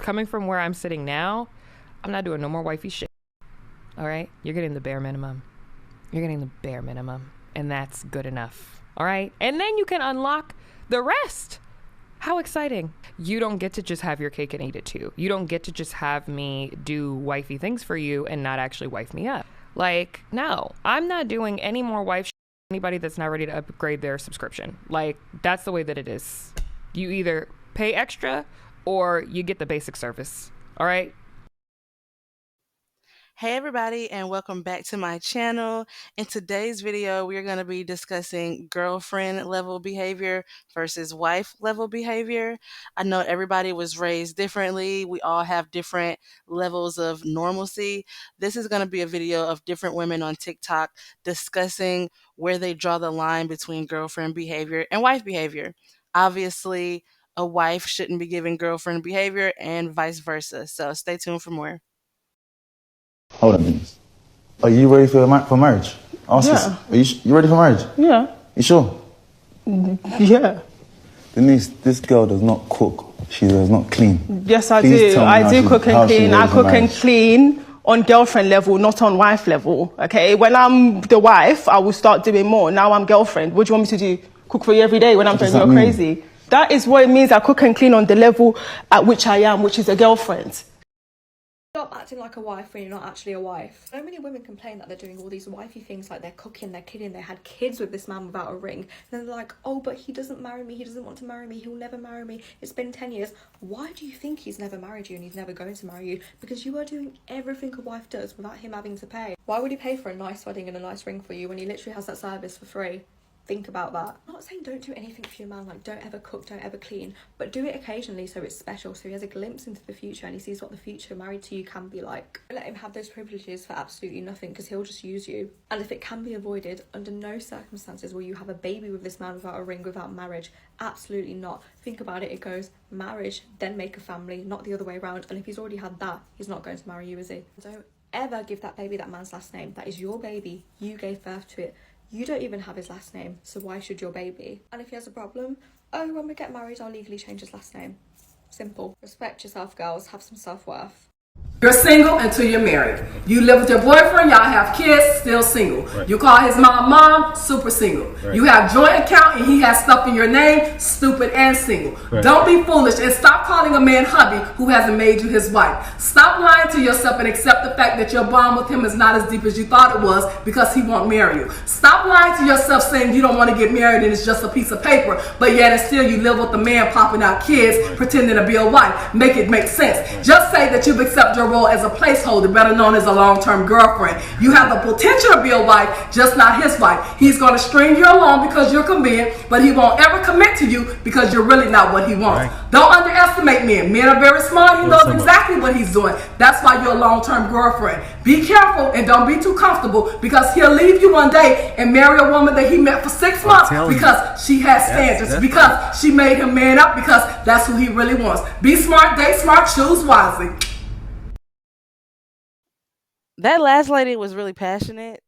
coming from where I'm sitting now, I'm not doing no more wifey shit. All right? You're getting the bare minimum. You're getting the bare minimum. And that's good enough. All right? And then you can unlock the rest. How exciting. You don't get to just have your cake and eat it too. You don't get to just have me do wifey things for you and not actually wife me up. Like, no, I'm not doing any more wife shit for anybody that's not ready to upgrade their subscription. Like, that's the way that it is. You either pay extra or you get the basic service. All right? Hey everybody, and welcome back to my channel. In today's video, we're going to be discussing girlfriend level behavior versus wife level behavior. I know everybody was raised differently. We all have different levels of normalcy. This is going to be a video of different women on TikTok discussing where they draw the line between girlfriend behavior and wife behavior. Obviously, a wife shouldn't be giving girlfriend behavior and vice versa. So stay tuned for more. Hold on, Denise. Are you ready for marriage? Yeah. Are you ready for marriage? Yeah. You sure? Yeah. Denise, this girl does not cook. She does not clean. Yes, I Please do. tell me I how do she- cook and how she clean. ready I for cook and marriage. clean on girlfriend level, not on wife level. Okay. When I'm the wife, I will start doing more. Now I'm girlfriend. What do you want me to do? Cook for you every day when I'm does telling you that you're mean? crazy. That is what it means. I cook and clean on the level at which I am, which is a girlfriend. Stop acting like a wife when you're not actually a wife. So many women complain that they're doing all these wifey things, like they're cooking, they're kidding, they had kids with this man without a ring. And then they're like, oh, but he doesn't marry me, he doesn't want to marry me, he'll never marry me. It's been 10 years. Why do you think he's never married you and he's never going to marry you? Because you are doing everything a wife does without him having to pay. Why would he pay for a nice wedding and a nice ring for you when he literally has that service for free? Think about that. I'm not saying don't do anything for your man, like don't ever cook, don't ever clean, but do it occasionally so it's special, so he has a glimpse into the future and he sees what the future married to you can be like. Don't let him have those privileges for absolutely nothing, because he'll just use you. And if it can be avoided, under no circumstances will you have a baby with this man without a ring, without marriage. Absolutely not. Think about it, it goes marriage, then make a family, not the other way around. And if he's already had that, he's not going to marry you, is he? Don't ever give that baby that man's last name. That is your baby. You gave birth to it. You don't even have his last name, so why should your baby? And if he has a problem, oh, when we get married, I'll legally change his last name. Simple. Respect yourself, girls. Have some self-worth. You're single until you're married. You live with your boyfriend, y'all have kids, still single. Right. You call his mom, super single. Right. You have joint account and he has stuff in your name, stupid and single. Right. Don't be foolish and stop calling a man hubby who hasn't made you his wife. Stop lying to yourself and accept the fact that your bond with him is not as deep as you thought it was because he won't marry you. Stop lying to yourself saying you don't want to get married and it's just a piece of paper, but yet and still you live with the man popping out kids, pretending to be a wife. Make it make sense. Just say that you've accepted your role as a placeholder, better known as a long-term girlfriend. You have the potential to be a wife, just not his wife. He's going to string you along because you're convenient, but he won't ever commit to you because you're really not what he wants. Right. Don't underestimate men. Men are very smart. He knows exactly what he's doing. That's why you're a long-term girlfriend. Be careful and don't be too comfortable, because he'll leave you one day and marry a woman that he met for 6 months because she has standards, because she made him man up, because that's who he really wants. Be smart, date smart, choose wisely. That last lady was really passionate,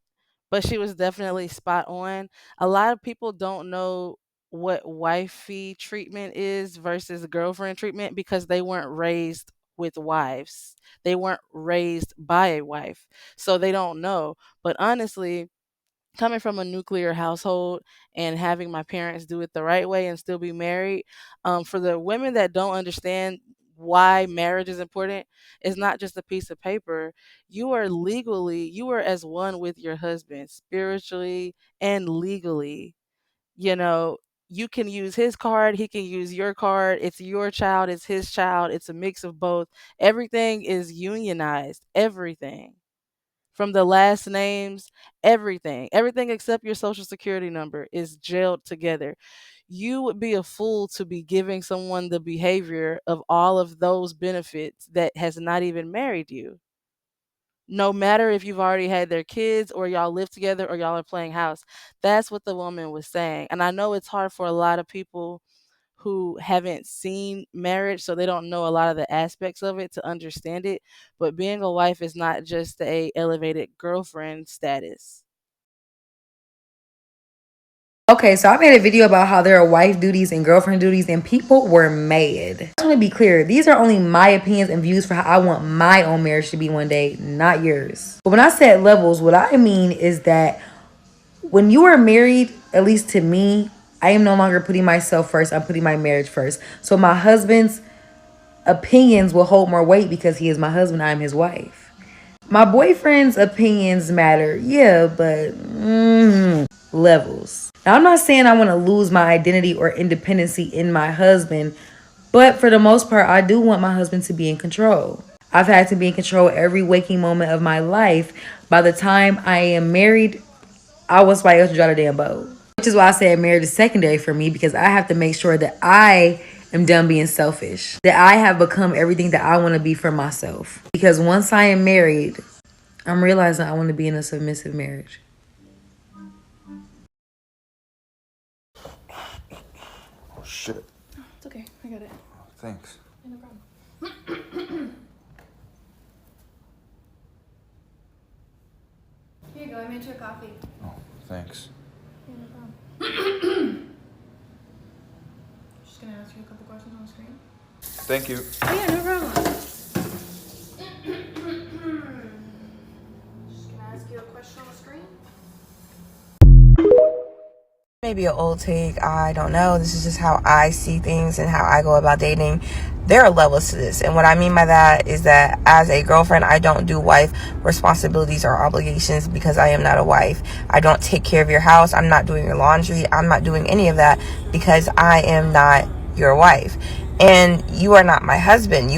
but she was definitely spot on. A lot of people don't know what wifey treatment is versus girlfriend treatment because they weren't raised with wives. They weren't raised by a wife. So they don't know. But honestly, coming from a nuclear household and having my parents do it the right way and still be married, for the women that don't understand why marriage is important, it's not just a piece of paper. You are as one with your husband spiritually and legally. you know you can use his card, he can use your card. It's your child, it's his child, it's a mix of both. Everything is unionized, everything, from the last names, everything except your social security number is jailed together. You would be a fool to be giving someone the behavior of all of those benefits that has not even married you. No matter if you've already had their kids or y'all live together or y'all are playing house. That's what the woman was saying. And I know it's hard for a lot of people who haven't seen marriage, so they don't know a lot of the aspects of it to understand it. But being a wife is not just a elevated girlfriend status. Okay, so I made a video about how there are wife duties and girlfriend duties, and people were mad. I just want to be clear. These are only my opinions and views for how I want my own marriage to be one day, not yours. But when I said levels, what I mean is that when you are married, at least to me, I am no longer putting myself first. I'm putting my marriage first. So my husband's opinions will hold more weight because he is my husband. I am his wife. My boyfriend's opinions matter. Yeah, but levels. Now, I'm not saying I want to lose my identity or independency in my husband, but for the most part, I do want my husband to be in control. I've had to be in control every waking moment of my life. By the time I am married, I want somebody else to drive the damn boat. Which is why I said marriage is secondary for me, because I have to make sure that I am done being selfish. That I have become everything that I want to be for myself. Because once I am married, I'm realizing I want to be in a submissive marriage. Oh, shit. It's okay, I got it. Thanks. No problem. Here you go, I made you a coffee. Oh, thanks. Yeah, no problem. Just gonna ask you a couple questions on the screen. Thank you. Yeah, no problem. Just gonna ask you a question on the screen. Maybe an old take, I don't know. This is just how I see things and how I go about dating. There are levels to this, and what I mean by that is that as a girlfriend, I don't do wife responsibilities or obligations because I am not a wife. I don't take care of your house. I'm not doing your laundry. I'm not doing any of that because I am not your wife, and you are not my husband.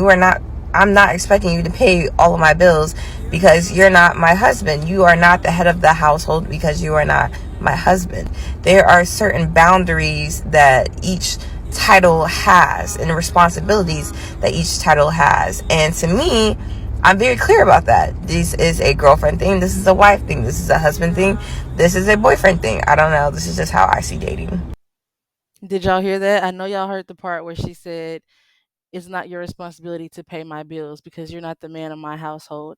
I'm not expecting you to pay all of my bills because you're not my husband. You are not the head of the household because you are not my husband. There are certain boundaries that each title has and responsibilities that each title has. And to me, I'm very clear about that. This is a girlfriend thing. This is a wife thing. This is a husband thing. This is a boyfriend thing. I don't know. This is just how I see dating. Did y'all hear that? I know y'all heard the part where she said, it's not your responsibility to pay my bills because you're not the man of my household.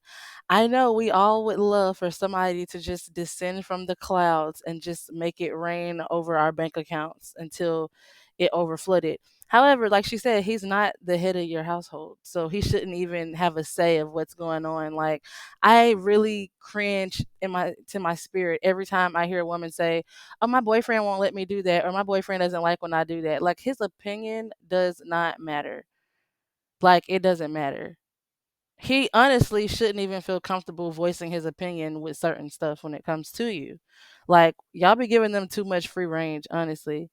I know we all would love for somebody to just descend from the clouds and just make it rain over our bank accounts until it overflooded. However, like she said, he's not the head of your household, so he shouldn't even have a say of what's going on. Like, I really cringe to my spirit every time I hear a woman say, "Oh, my boyfriend won't let me do that," or "My boyfriend doesn't like when I do that." Like, his opinion does not matter. Like, it doesn't matter. He honestly shouldn't even feel comfortable voicing his opinion with certain stuff when it comes to you. Like, y'all be giving them too much free range, honestly.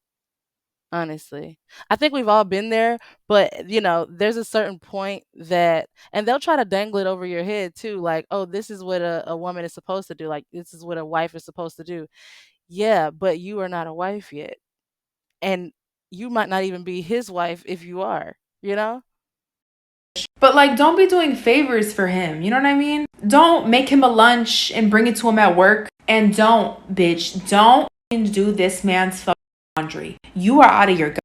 Honestly. I think we've all been there, but there's a certain point that, and they'll try to dangle it over your head too, like, oh, this is what a woman is supposed to do. Like, this is what a wife is supposed to do. Yeah, but you are not a wife yet. And you might not even be his wife if you are, you know? But like, don't be doing favors for him. You know what I mean? Don't make him a lunch and bring it to him at work. And don't do this man's fucking laundry. You are out of your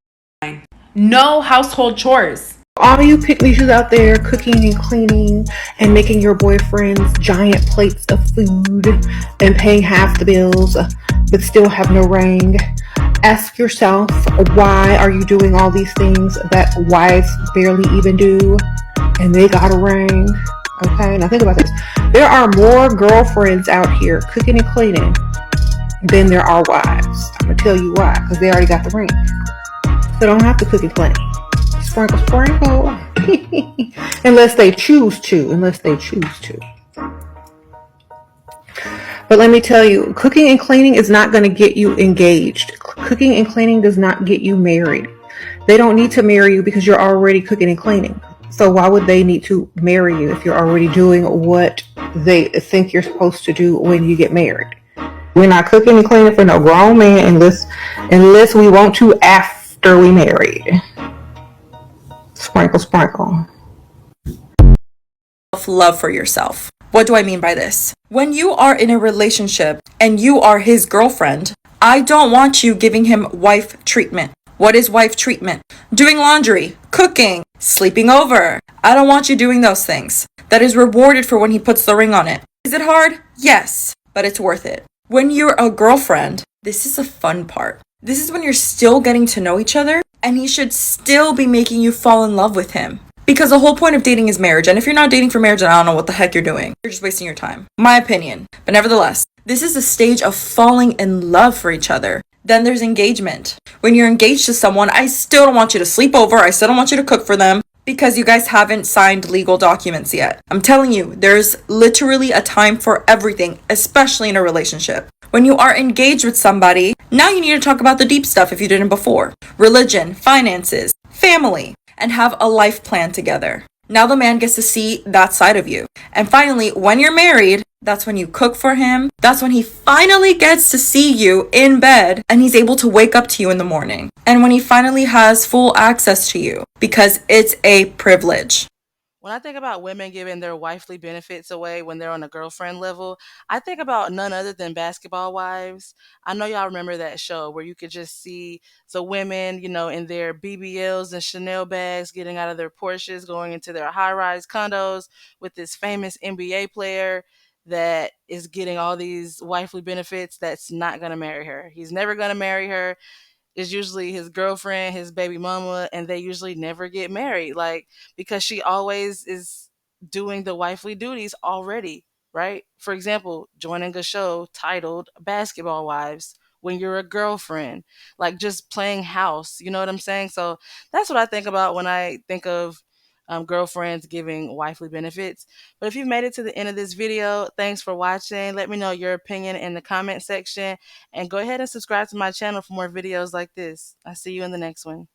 mind. No household chores. All you pick-me-shoes out there cooking and cleaning and making your boyfriend's giant plates of food and paying half the bills but still have no ring. Ask yourself, why are you doing all these things that wives barely even do and they got a ring? Okay, now think about this. There are more girlfriends out here cooking and cleaning than there are wives. I'm going to tell you why, because they already got the ring. So don't have to cook and clean. Sprinkle, sprinkle. Unless they choose to. But let me tell you, cooking and cleaning is not going to get you engaged. Cooking and cleaning does not get you married. They don't need to marry you because you're already cooking and cleaning. So why would they need to marry you if you're already doing what they think you're supposed to do when you get married? We're not cooking and cleaning for no grown man unless we want to after we married. Sprinkle, sprinkle. Love for yourself. What do I mean by this? When you are in a relationship and you are his girlfriend, I don't want you giving him wife treatment. What is wife treatment? Doing laundry, cooking, sleeping over. I don't want you doing those things. That is rewarded for when he puts the ring on it. Is it hard? Yes, but it's worth it. When you're a girlfriend, this is a fun part. This is when you're still getting to know each other, and he should still be making you fall in love with him. Because the whole point of dating is marriage, and if you're not dating for marriage, then I don't know what the heck you're doing. You're just wasting your time. My opinion. But nevertheless, this is the stage of falling in love for each other. Then there's engagement. When you're engaged to someone, I still don't want you to sleep over. I still don't want you to cook for them because you guys haven't signed legal documents yet. I'm telling you, there's literally a time for everything, especially in a relationship. When you are engaged with somebody, now you need to talk about the deep stuff if you didn't before. Religion, finances, family, and have a life plan together. Now the man gets to see that side of you. And finally, when you're married, that's when you cook for him. That's when he finally gets to see you in bed and he's able to wake up to you in the morning. And when he finally has full access to you because it's a privilege. When I think about women giving their wifely benefits away when they're on a girlfriend level, I think about none other than Basketball Wives. I know y'all remember that show where you could just see the women, in their BBLs and Chanel bags, getting out of their Porsches, going into their high rise condos with this famous NBA player that is getting all these wifely benefits that's not going to marry her. He's never going to marry her. Is usually his girlfriend, his baby mama, and they usually never get married. Like, because she always is doing the wifely duties already, right? For example, joining a show titled Basketball Wives when you're a girlfriend, like just playing house, you know what I'm saying? So that's what I think about when I think of girlfriends giving wifely benefits. But if you've made it to the end of this video, thanks for watching. Let me know your opinion in the comment section and go ahead and subscribe to my channel for more videos like this. I'll see you in the next one.